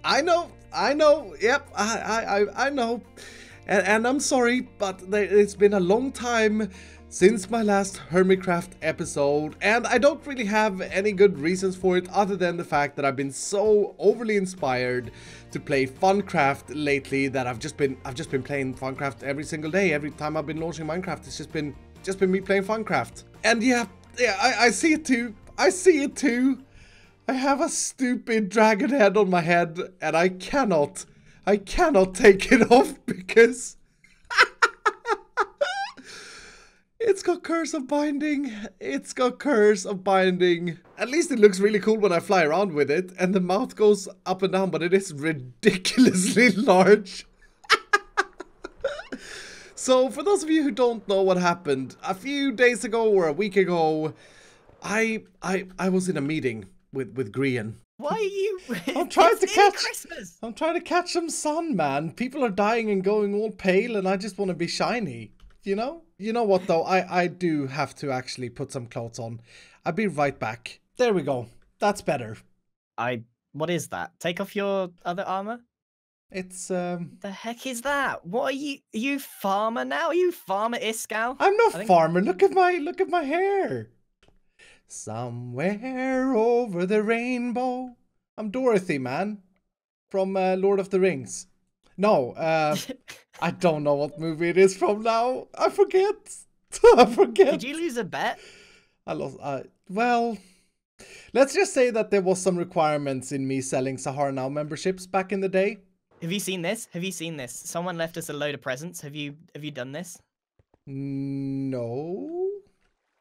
I know, yep, I know. And I'm sorry, but it's been a long time since my last Hermitcraft episode, and I don't really have any good reasons for it other than the fact that I've been so overly inspired to play Funcraft lately that I've just been playing Funcraft every single day. Every time I've been launching Minecraft, it's just been me playing Funcraft. And yeah, I see it too. I see it too. I have a stupid dragon head on my head, and I cannot take it off because it's got Curse of Binding. It's got Curse of Binding. At least it looks really cool when I fly around with it, and the mouth goes up and down, but it is ridiculously large. So, for those of you who don't know what happened, a few days ago or a week ago, I was in a meeting with Grian. Why are you? I'm trying to catch some sun, man. People are dying and going all pale, and I just want to be shiny. You know? You know what though? I do have to actually put some clothes on. I'll be right back. There we go. That's better. What is that? Take off your other armor? It's The heck is that? What are you? Are you farmer now? Are you farmer Iskall? I'm no farmer. Look at my hair. Somewhere over the rainbow. I'm Dorothy, man. From Lord of the Rings. No, I don't know what movie it is from now. I forget. I forget. Did you lose a bet? I lost. Well, let's just say that there was some requirements in me selling Sahara Now memberships back in the day. Have you seen this? Have you seen this? Someone left us a load of presents. Have you done this? No.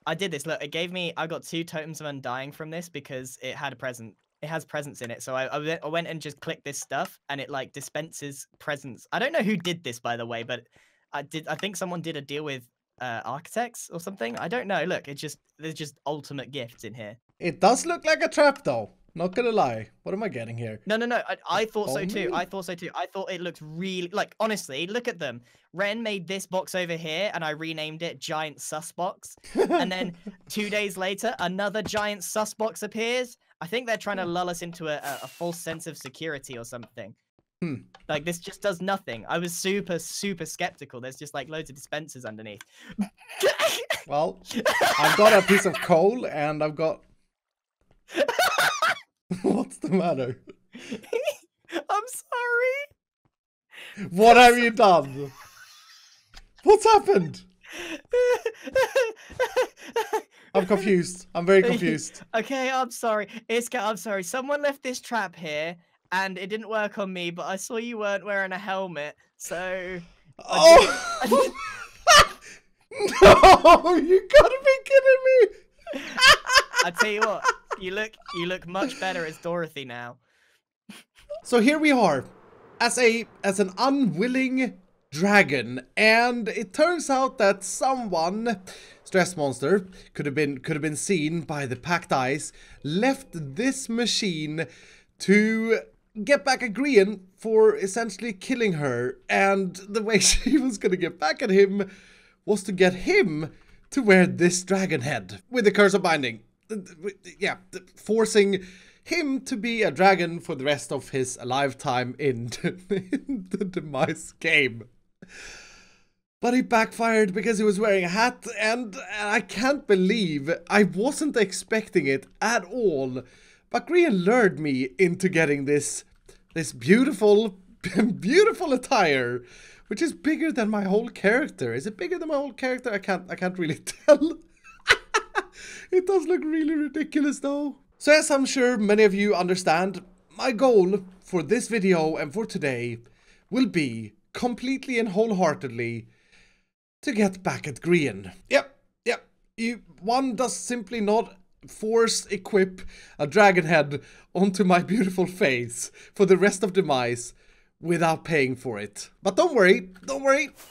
I did this. Look, it gave me. I got 2 totems of undying from this because it had a present. It has presents in it. So I went and just clicked this stuff, and it like dispenses presents. I don't know who did this, by the way, but I think someone did a deal with architects or something. I don't know. Look, there's just ultimate gifts in here. It does look like a trap, though. Not gonna lie. What am I getting here? No. I thought so too. I thought so too. I thought it looked really, like, honestly, look at them. Ren made this box over here, and I renamed it Giant Sus Box. And then 2 days later, another Giant Sus Box appears. I think they're trying to lull us into a false sense of security or something. Like, this just does nothing. I was super skeptical. There's just, like, loads of dispensers underneath. Well, I've got a piece of coal, and I've got... What's the matter? I'm sorry. What have you done? What's happened? I'm confused. I'm very confused. Okay, I'm sorry. Iskall, I'm sorry. Someone left this trap here, and it didn't work on me, but I saw you weren't wearing a helmet, so... Oh! No! You gotta be kidding me! I tell you what, you look much better as Dorothy now. So here we are, as an unwilling dragon, and it turns out that someone, Stress Monster, could have been seen by the packed eyes, left this machine to get back at Grian for essentially killing her, and the way she was gonna get back at him was to get him to wear this dragon head with the Curse of Binding. Yeah, forcing him to be a dragon for the rest of his lifetime in the Demise game. But he backfired because he was wearing a hat, and I can't believe I wasn't expecting it at all. But Grian lured me into getting this beautiful attire, which is bigger than my whole character. Is it bigger than my whole character? I can't really tell. It does look really ridiculous though. So as I'm sure many of you understand, my goal for this video and for today will be completely and wholeheartedly to get back at Grian. Yep. One does simply not force equip a dragon head onto my beautiful face for the rest of Demise without paying for it. But don't worry,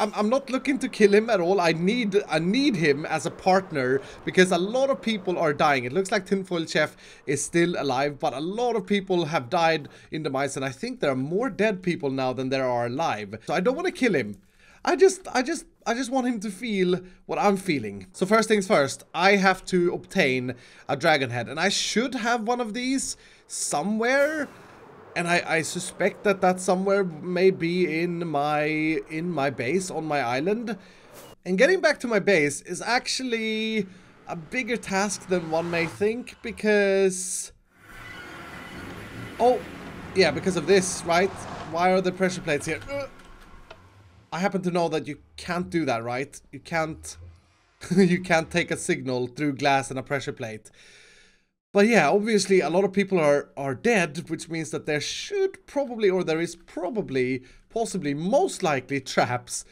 I'm not looking to kill him at all. I need him as a partner because a lot of people are dying. It looks like Tinfoil Chef is still alive, but a lot of people have died in Demise, and I think there are more dead people now than there are alive. So I don't want to kill him. I just want him to feel what I'm feeling. So first things first, I have to obtain a dragon head, and I should have one of these somewhere. And I suspect that that somewhere may be in my base on my island. And getting back to my base is actually a bigger task than one may think, because... Oh, yeah, because of this, right? Why are the pressure plates here? I happen to know that you can't do that, right? You can't... you can't take a signal through glass and a pressure plate. But yeah, obviously a lot of people are dead, which means that there should probably, or there is probably, possibly, most likely traps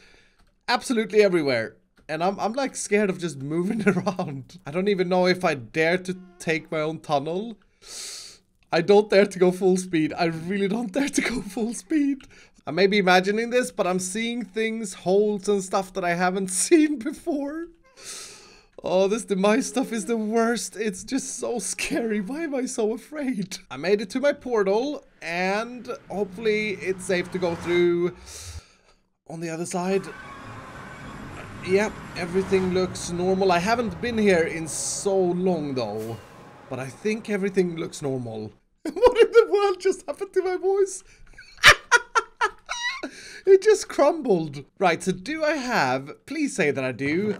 absolutely everywhere. And I'm like scared of just moving around. I don't even know if I dare to take my own tunnel. I don't dare to go full speed. I really don't dare to go full speed. I may be imagining this, but I'm seeing things, holes and stuff that I haven't seen before. Oh, this demise stuff is the worst. It's just so scary. Why am I so afraid? I made it to my portal, and hopefully it's safe to go through on the other side. Yeah, everything looks normal. I haven't been here in so long, though. But I think everything looks normal. What in the world just happened to my voice? It just crumbled. Right, so do I have... Please say that I do.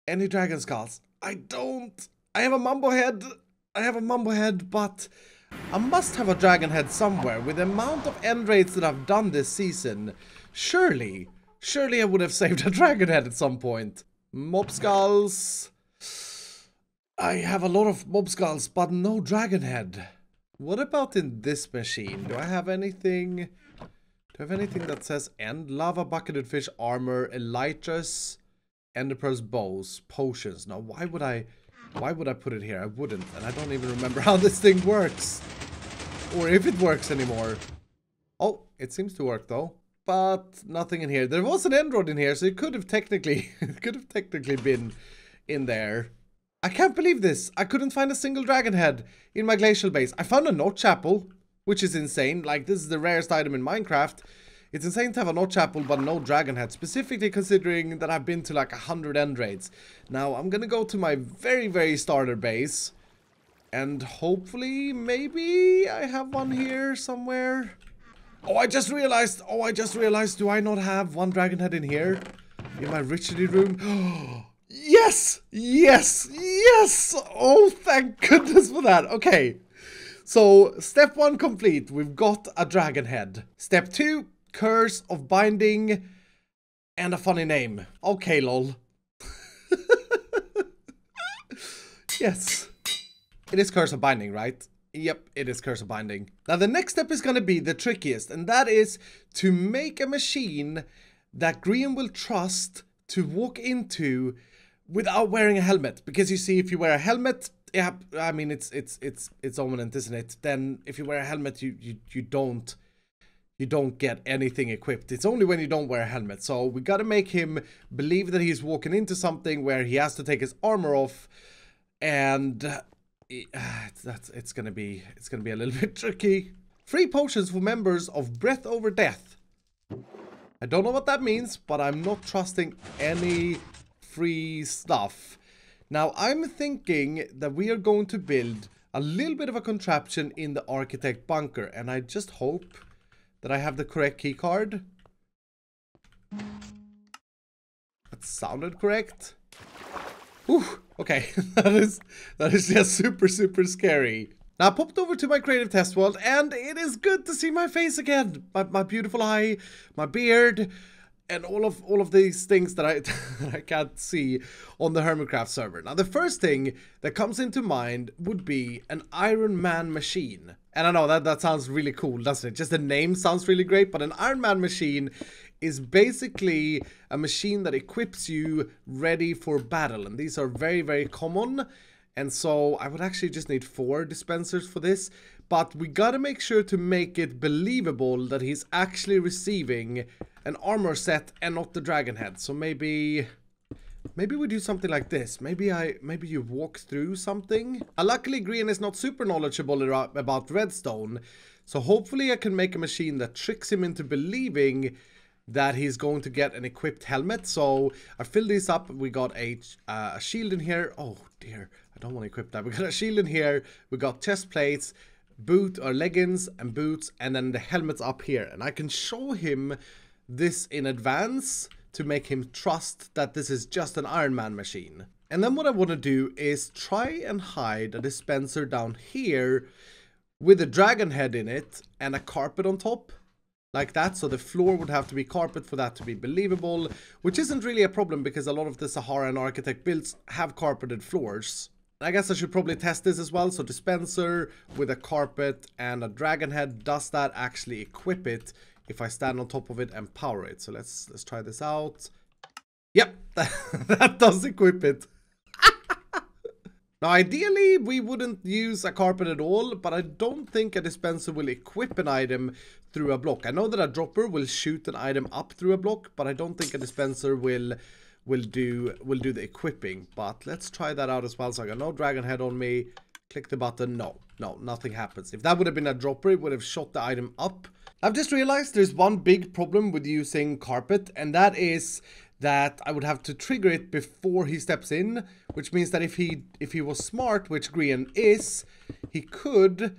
Any dragon skulls? I don't. I have a mumbo head. But I must have a dragon head somewhere. With the amount of end raids that I've done this season, surely I would have saved a dragon head at some point. Mob skulls. I have a lot of mob skulls, but no dragon head. What about in this machine? Do I have anything? Do I have anything that says end? Lava bucketed fish armor, elytras. Enderpearl's bows, potions. Now, why would I put it here? I wouldn't, and I don't even remember how this thing works, or if it works anymore. Oh, it seems to work though, but nothing in here. There was an end rod in here, so it could have technically, been in there. I can't believe this. I couldn't find a single dragon head in my glacial base. I found a note chapel, which is insane. Like, this is the rarest item in Minecraft. It's insane to have a note chapel but no dragon head, specifically considering that I've been to like 100 end raids. Now I'm gonna go to my very starter base, and hopefully maybe I have one here somewhere. Oh, I just realized, do I not have one dragon head in here? In my ritually room? Yes! Oh, thank goodness for that. Okay, so step 1 complete. We've got a dragon head. Step 2, curse of binding and a funny name. Okay, lol. Yes. It is curse of binding, right? Yep, it is curse of binding. Now the next step is gonna be the trickiest, and that is to make a machine that Grian will trust to walk into without wearing a helmet. Because you see, if you wear a helmet, yeah, I mean it's ominous, isn't it? Then if you wear a helmet, you don't get anything equipped. It's only when you don't wear a helmet. So we gotta make him believe that he's walking into something where he has to take his armor off, and it's gonna be a little bit tricky. 3 potions for members of Breath Over Death. I don't know what that means, but I'm not trusting any free stuff. Now I'm thinking that we are going to build a little bit of a contraption in the architect bunker, and I just hope that I have the correct key card. That sounded correct. Whew, okay, that is just super scary. Now I popped over to my creative test world, and it is good to see my face again. My beautiful eye, my beard, and all of these things that I can't see on the Hermitcraft server. Now the first thing that comes into mind would be an Iron Man machine. And I know that sounds really cool, doesn't it? Just the name sounds really great, but an Iron Man machine is basically a machine that equips you ready for battle. And these are very common. And so I would actually just need 4 dispensers for this. But we gotta make sure to make it believable that he's actually receiving an armor set and not the dragon head. So maybe we do something like this. Maybe you walk through something. Luckily Grian is not super knowledgeable about redstone. So hopefully I can make a machine that tricks him into believing that he's going to get an equipped helmet. So I filled these up. We got a shield in here. Oh dear, I don't want to equip that. We got a shield in here. We got chest plates. boot or leggings and boots, and then the helmet's up here. And I can show him this in advance to make him trust that this is just an Iron Man machine. And then what I want to do is try and hide a dispenser down here with a dragon head in it and a carpet on top. Like that, so the floor would have to be carpet for that to be believable, which isn't really a problem because a lot of the Sahara and Architect builds have carpeted floors. I guess I should probably test this as well. So dispenser with a carpet and a dragon head, does that actually equip it if I stand on top of it and power it? So let's try this out. Yep, that does equip it. Now, ideally, we wouldn't use a carpet at all, but I don't think a dispenser will equip an item through a block. I know that a dropper will shoot an item up through a block, but I don't think a dispenser will do the equipping. But let's try that out as well. So I got no dragon head on me. Click the button. No, nothing happens. If that would have been a dropper, it would have shot the item up. I've just realized there's one big problem with using carpet, and that is that I would have to trigger it before he steps in, which means that if he was smart, which Grian is, he could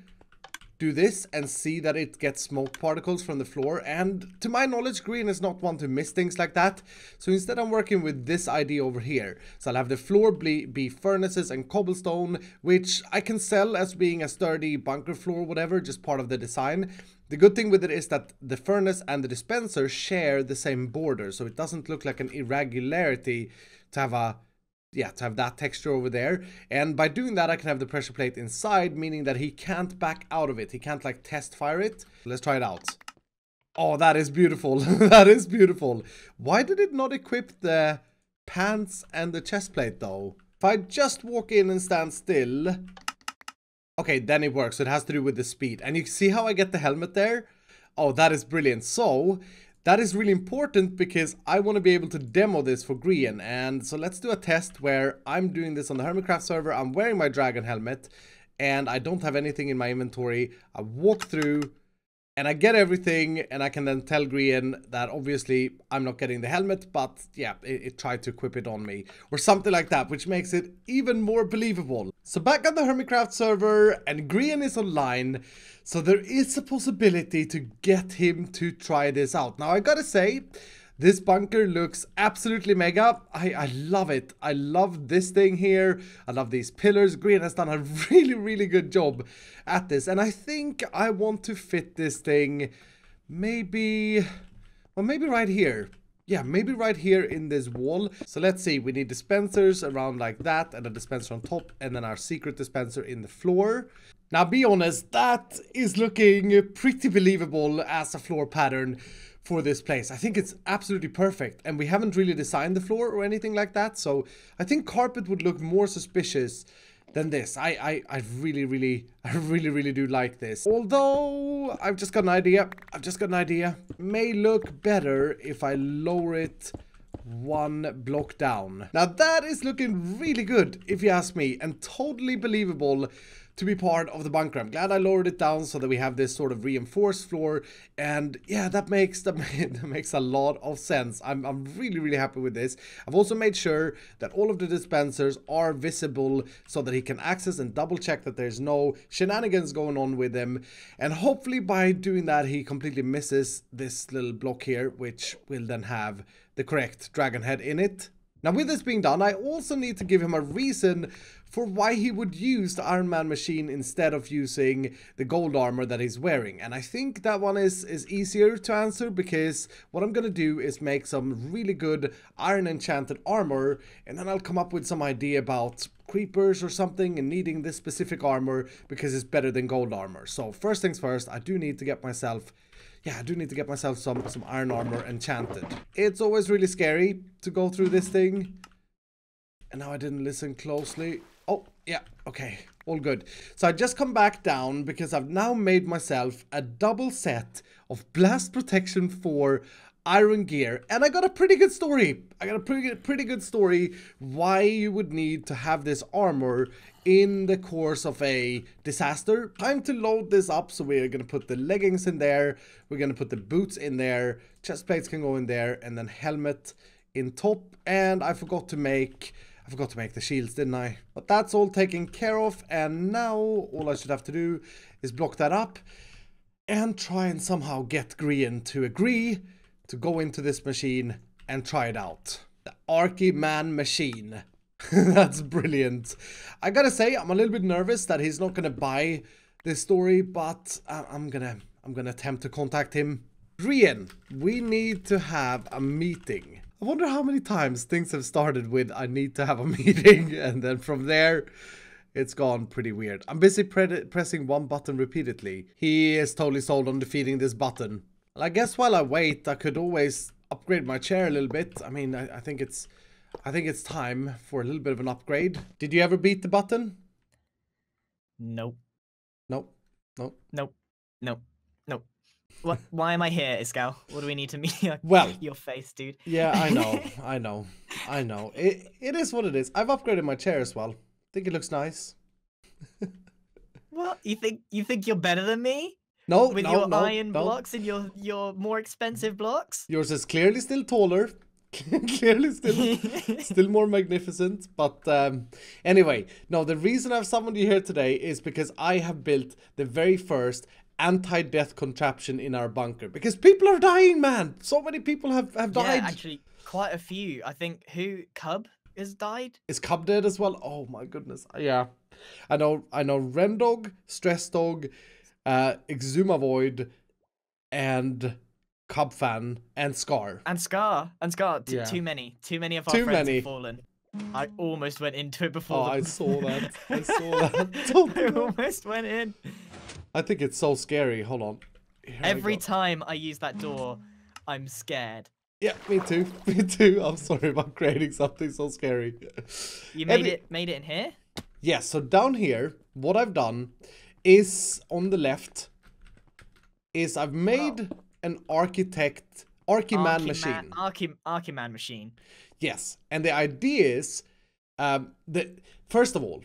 do this and see that it gets smoke particles from the floor. And to my knowledge, Grian is not one to miss things like that. So instead I'm working with this idea over here. So I'll have the floor be furnaces and cobblestone, which I can sell as being a sturdy bunker floor, whatever, just part of the design. The good thing with it is that the furnace and the dispenser share the same border, so it doesn't look like an irregularity to have that texture over there. And by doing that, I can have the pressure plate inside, meaning that he can't back out of it. He can't like test fire it. Let's try it out. Oh, that is beautiful. That is beautiful. Why did it not equip the pants and the chest plate though? If I just walk in and stand still... Okay, then it works. So it has to do with the speed. And you see how I get the helmet there? Oh, that is brilliant. So, that is really important because I want to be able to demo this for Grian. And so let's do a test where I'm doing this on the Hermitcraft server. I'm wearing my dragon helmet and I don't have anything in my inventory. I walk through and I get everything, and I can then tell Grian that obviously I'm not getting the helmet, but yeah, it tried to equip it on me or something like that, which makes it even more believable. So back on the Hermitcraft server, and Grian is online, so there is a possibility to get him to try this out. Now I gotta say, this bunker looks absolutely mega. I love it. I love this thing here. I love these pillars. Grian has done a really good job at this. And I think I want to fit this thing maybe right here. Yeah, maybe right here in this wall. So let's see. We need dispensers around like that, and a dispenser on top, and then our secret dispenser in the floor. Now, be honest, that is looking pretty believable as a floor pattern for this place. I think it's absolutely perfect, and we haven't really designed the floor or anything like that, so I think carpet would look more suspicious than this. I really do like this. Although I've just got an idea. May look better if I lower it one block down. Now that is looking really good if you ask me, and totally believable to be part of the bunker. I'm glad I lowered it down so that we have this sort of reinforced floor, and yeah, that makes a lot of sense. I'm really happy with this. I've also made sure that all of the dispensers are visible so that he can access and double check that there's no shenanigans going on with them, and hopefully by doing that he completely misses this little block here, which will then have the correct dragon head in it. Now with this being done, I also need to give him a reason for why he would use the Iron Man machine instead of using the gold armor that he's wearing. And I think that one is easier to answer, because what I'm gonna do is make some really good iron enchanted armor, and then I'll come up with some idea about creepers or something and needing this specific armor because it's better than gold armor. So first things first, I do need to get myself some iron armor enchanted. It's always really scary to go through this thing. And now I didn't listen closely. Oh, yeah, okay, all good. So I just come back down because I've now made myself a double set of blast protection for iron gear. And I got a pretty good story. I got a pretty good story why you would need to have this armor in the course of a disaster. Time to load this up. So we're going to put the leggings in there. We're going to put the boots in there. Chest plates can go in there. And then helmet in top. And I forgot to make I forgot to make the shields, didn't I? But that's all taken care of, and now all I should have to do is block that up and try and somehow get Grian to agree to go into this machine and try it out. The Archiman machine. That's brilliant. I gotta say, I'm a little bit nervous that he's not gonna buy this story, but I'm gonna attempt to contact him. Grian, we need to have a meeting. I wonder how many times things have started with I need to have a meeting, and then from there it's gone pretty weird. I'm busy pressing one button repeatedly. He is totally sold on defeating this button. Well, I guess while I wait, I could always upgrade my chair a little bit. I mean, I think it's time for a little bit of an upgrade. Did you ever beat the button? Nope. Nope. Nope. Nope. Nope. Nope. What? Why am I here, Iskall? What do we need to meet? Well, your face, dude. Yeah, I know. It is what it is. I've upgraded my chair as well. I think it looks nice. What? You think you're better than me? No, with your iron blocks and your more expensive blocks? Yours is clearly still taller. Clearly still more magnificent. But anyway, no, the reason I've summoned you here today is because I have built the very first anti-death contraption in our bunker. Because people are dying, man. So many people have died. Yeah, actually, quite a few. I think Cub has died? Is Cub dead as well? Oh my goodness. Yeah. I know Rendog, Stress Dog, Exumavoid, and Cub Fan, and Scar. And Scar. Yeah. Too many of our friends have fallen. I almost went into it before. Oh, I saw that. I almost went in. I think it's so scary. Hold on. Every time I use that door, I'm scared. Yeah, me too. Me too. I'm sorry about creating something so scary. You made it in here? Yeah, so down here, what I've done is on the left is I've made an Archiman machine. Archiman machine. Yes, and the idea is first of all,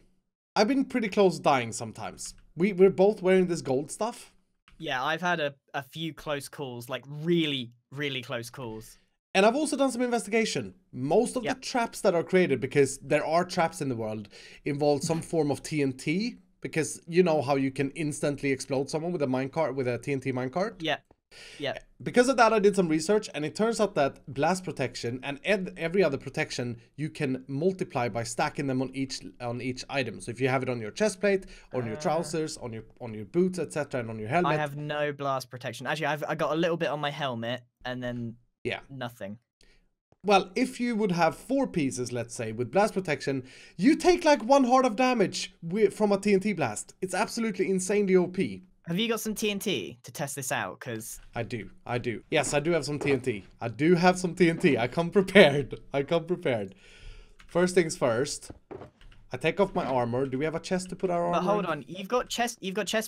I've been pretty close dying sometimes. We're both wearing this gold stuff. Yeah, I've had a few close calls, like really, really close calls. And I've also done some investigation. Most of the traps that are created, because there are traps in the world, involve some form of TNT. Because you know how you can instantly explode someone with a minecart, with a TNT minecart? Yeah. Yeah. Because of that, I did some research, and it turns out that blast protection and every other protection you can multiply by stacking them on each item. So if you have it on your chest plate, on your trousers, on your boots, etc., and on your helmet. I have no blast protection. Actually, I got a little bit on my helmet, and then nothing. Well, if you would have 4 pieces, let's say, with blast protection, you take like 1 heart of damage from a TNT blast. It's absolutely insanely OP. Have you got some TNT to test this out? Because I do. Yes, I do have some TNT. I come prepared. First things first. I take off my armor. Do we have a chest to put our armor in? But hold on, you've got chest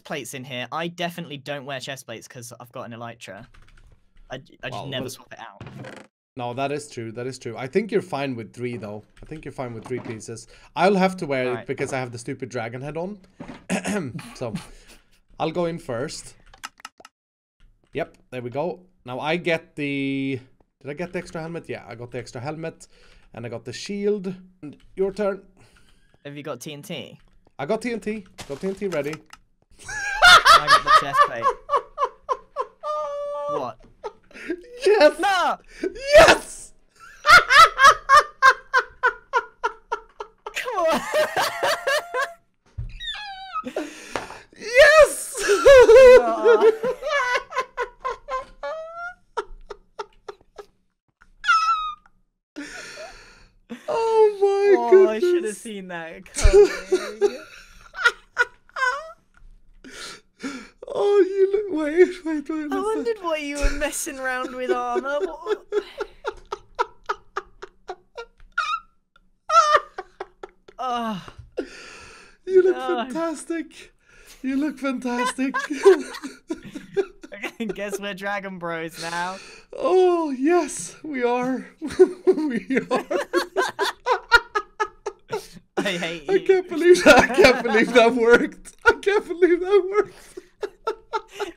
plates in here. I definitely don't wear chest plates because I've got an elytra. I just never swap it out. No, that is true. I think you're fine with 3 though. I think you're fine with 3 pieces. I'll have to wear it because I have the stupid dragon head on. So I'll go in first. Yep, there we go. Now I get the... Did I get the extra helmet? Yeah, I got the extra helmet. And I got the shield. And your turn. Have you got TNT? I got TNT. Got TNT ready. I got the chest plate. What? Yes! No! Yes! Come on! Yes! No. Oh my goodness. I should have seen that coming. Oh, you look... Wait. I wondered why you were messing around with armor. Oh. You look fantastic. You look fantastic. Guess we're Dragon Bros now. Oh, yes, we are. We are. I hate you. I can't believe that worked.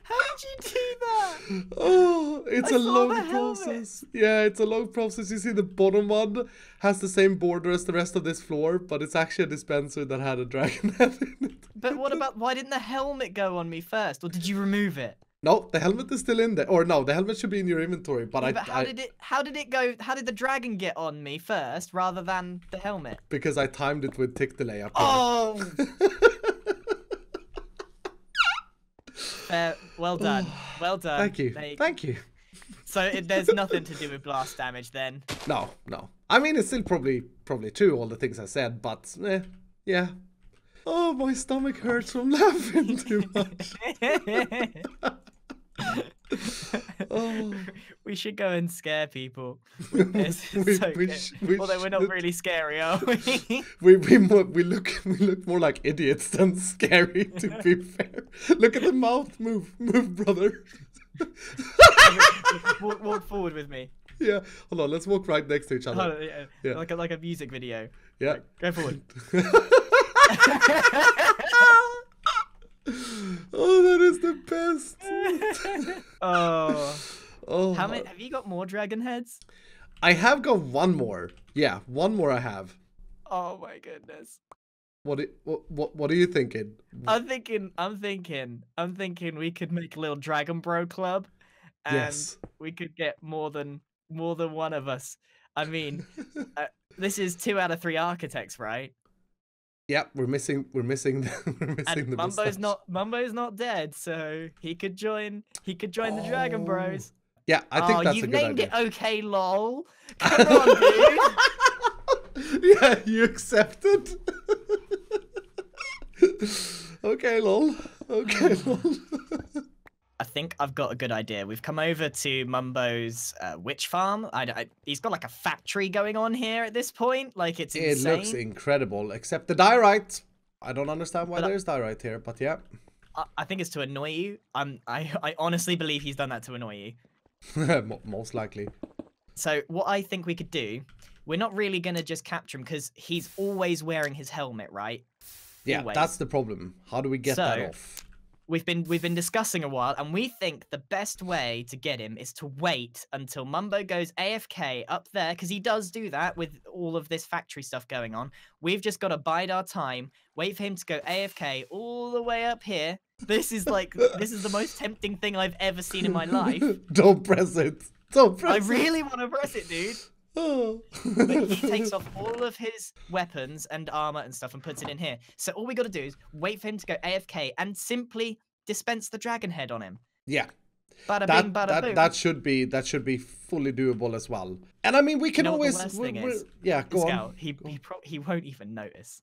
How did you do that? Oh, It's I a saw the long helmet. process. Yeah, it's a long process. You see the bottom one has the same border as the rest of this floor, but it's actually a dispenser that had a dragon head in it. But what about, why didn't the helmet go on me first? Or did you remove it? No, the helmet is still in there. Or no, the helmet should be in your inventory, but Yeah, but how did it go? How did the dragon get on me first rather than the helmet? because I timed it with tick delay up here. Oh! Well done. Well done. Thank you. Thank you. So there's nothing to do with blast damage then? No, no. I mean, it's still probably true, all the things I said, but yeah. Oh, my stomach hurts from laughing too much. Oh. We should go and scare people with this. Although we're not really scary, are we? we look more like idiots than scary, to be fair. Look at the mouth. Move, brother. walk forward with me. Yeah, hold on. Let's walk right next to each other. Oh, yeah. Like a music video. Yeah. Like, go forward. Oh, that is the best. Oh. How many? Have you got more dragon heads? I have got one more. Yeah, one more I have. Oh my goodness. What are you thinking? I'm thinking we could make a little Dragon Bro club, and Yes. we could get more than one of us. I mean, this is 2 out of 3 architects, right? Yep, we're missing And the mustache. Mumbo's not dead, so he could join the Dragon Bros. Yeah, I think that's a good idea. You named it okay, lol. Come on, dude. Yeah, you accepted. Okay, lol. Okay, lol. I think I've got a good idea. We've come over to Mumbo's witch farm. He's got like a factory going on here at this point. Like, it's insane. It looks incredible, except the diorite. I don't understand why there's diorite here, but yeah. I think it's to annoy you. I honestly believe he's done that to annoy you. Most likely. So what I think we could do, we're not really going to just capture him because he's always wearing his helmet, right? Yeah, Always. that's the problem. How do we get that off? We've been discussing a while, and we think the best way to get him is to wait until Mumbo goes AFK up there, because he does do that with all of this factory stuff going on. We've just got to bide our time, wait for him to go AFK all the way up here. This is the most tempting thing I've ever seen in my life. Don't press it. Don't press it. I really want to press it, dude. Oh. But he takes off all of his weapons and armor and stuff and puts it in here. So all we got to do is wait for him to go AFK and simply dispense the dragon head on him. Yeah. Bada bing, bada boom. That should be fully doable as well. And I mean, we can always. The worst thing is, yeah, go on. He won't even notice.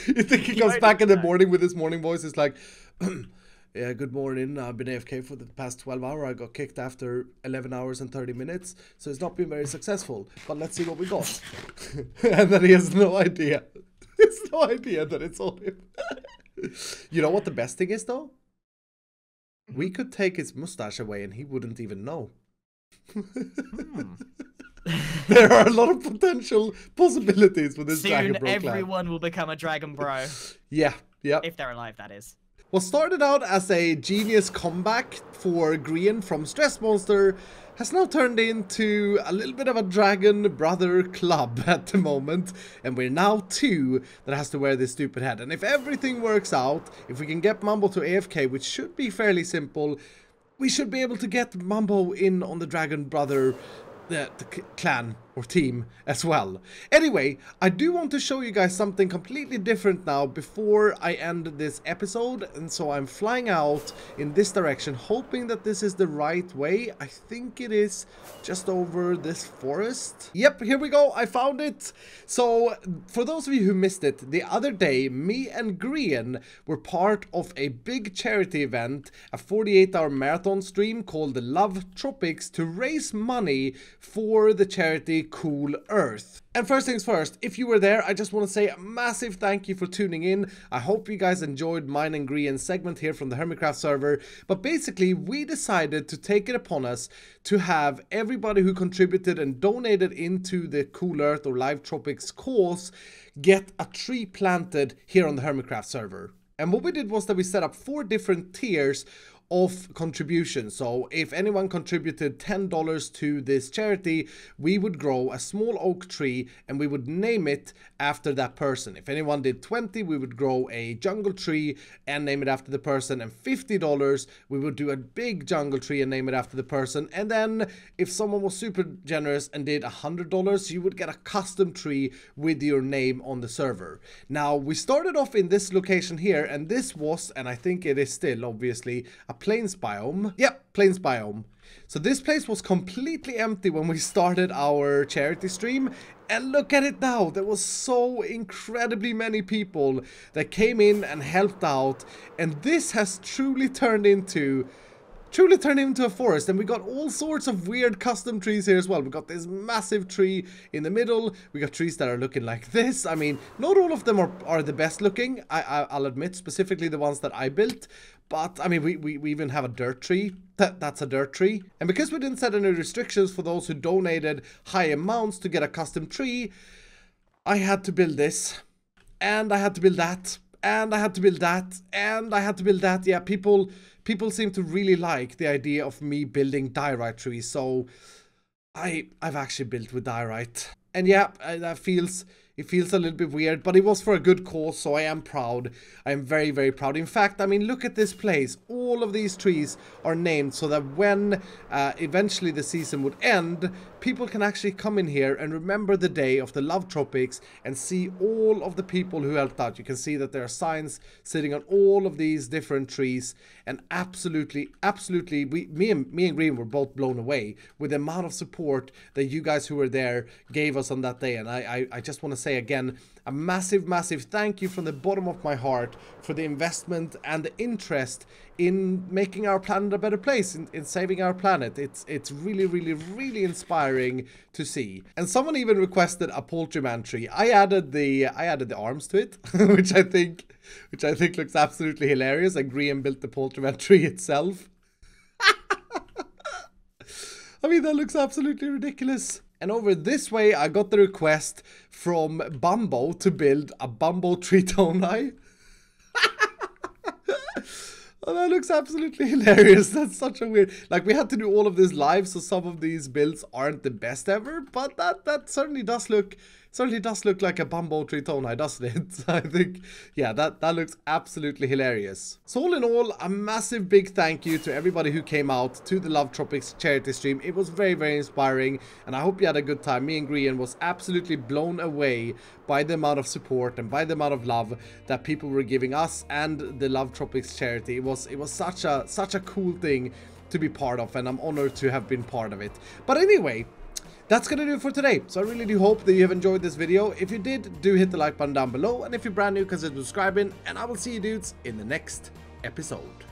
You think he comes back in the morning with his morning voice? It's like, yeah, good morning. I've been AFK for the past 12 hours. I got kicked after 11 hours and 30 minutes. So it's not been very successful. But let's see what we got. And then he has no idea. He has no idea that it's on him. You know what the best thing is, though? We could take his mustache away and he wouldn't even know. There are a lot of potential possibilities with this Dragon Bro Soon clan. everyone will become a Dragon Bro. Yeah. If they're alive, that is. What started out as a genius comeback for Grian from Stress Monster has now turned into a little bit of a Dragon Brother club at the moment, and we're now 2 that has to wear this stupid head. And if everything works out, if we can get Mumbo to AFK, which should be fairly simple, we should be able to get Mumbo in on the Dragon Brother the clan or team as well. Anyway, I do want to show you guys something completely different now before I end this episode, and so I'm flying out in this direction, hoping that this is the right way. I think it is just over this forest. Yep, here we go. I found it. So for those of you who missed it, the other day me and Grian were part of a big charity event, a 48-hour marathon stream called the Love Tropics, to raise money for the charity Cool Earth. And first things first, if you were there, I just want to say a massive thank you for tuning in. I hope you guys enjoyed mine and Grian's segment here from the Hermitcraft server. But basically, we decided to take it upon us to have everybody who contributed and donated into the Cool Earth or Live Tropics cause get a tree planted here on the Hermitcraft server. And what we did was that we set up 4 different tiers of contribution. So if anyone contributed $10 to this charity, we would grow a small oak tree and we would name it after that person. If anyone did 20, we would grow a jungle tree and name it after the person, and $50 we would do a big jungle tree and name it after the person. And then if someone was super generous and did $100, you would get a custom tree with your name on the server. Now, we started off in this location here, and this was, and I think it is still obviously, a plains biome. Yep, plains biome. So this place was completely empty when we started our charity stream, and look at it now. There was so incredibly many people that came in and helped out, and this has truly turned into a forest. And we got all sorts of weird custom trees here as well. We got this massive tree in the middle. We got trees that are looking like this. I mean, not all of them are the best looking, I'll admit, specifically the ones that I built. But I mean, we even have a dirt tree. That's a dirt tree. And because we didn't set any restrictions for those who donated high amounts to get a custom tree, I had to build this, and I had to build that, and I had to build that, and I had to build that. Yeah, people seem to really like the idea of me building diorite trees, so I've actually built with diorite. And yeah, it feels a little bit weird, but it was for a good cause, so I am proud. I am very, very proud. In fact, I mean, look at this place. All of these trees are named so that when eventually the season would end, people can actually come in here and remember the day of the Love Tropics and see all of the people who helped out. You can see that there are signs sitting on all of these different trees, and absolutely, me and Green were both blown away with the amount of support that you guys who were there gave us on that day. And I just want to say again, a massive thank you from the bottom of my heart for the investment and the interest in making our planet a better place, in saving our planet. It's really inspiring to see. And someone even requested a poultryman tree. I added the arms to it, which I think looks absolutely hilarious. And Grian built the poultryman tree itself. I mean, that looks absolutely ridiculous. And over this way, I got the request from Bumbo to build a Bumbo tree tonai. Oh, that looks absolutely hilarious. That's such a weird... Like, we had to do all of this live, so some of these builds aren't the best ever, but that certainly does look like a Bumbo tree tonai, doesn't it? I think, yeah, that looks absolutely hilarious. So all in all, a massive big thank you to everybody who came out to the Love Tropics charity stream. It was very, very inspiring, and I hope you had a good time. Me and Grian was absolutely blown away by the amount of support and by the amount of love that people were giving us and the Love Tropics charity. It was such a cool thing to be part of, and I'm honored to have been part of it. But anyway, that's gonna do it for today. So I really do hope that you have enjoyed this video. If you did, do hit the like button down below, and if you're brand new, consider subscribing, and I will see you dudes in the next episode.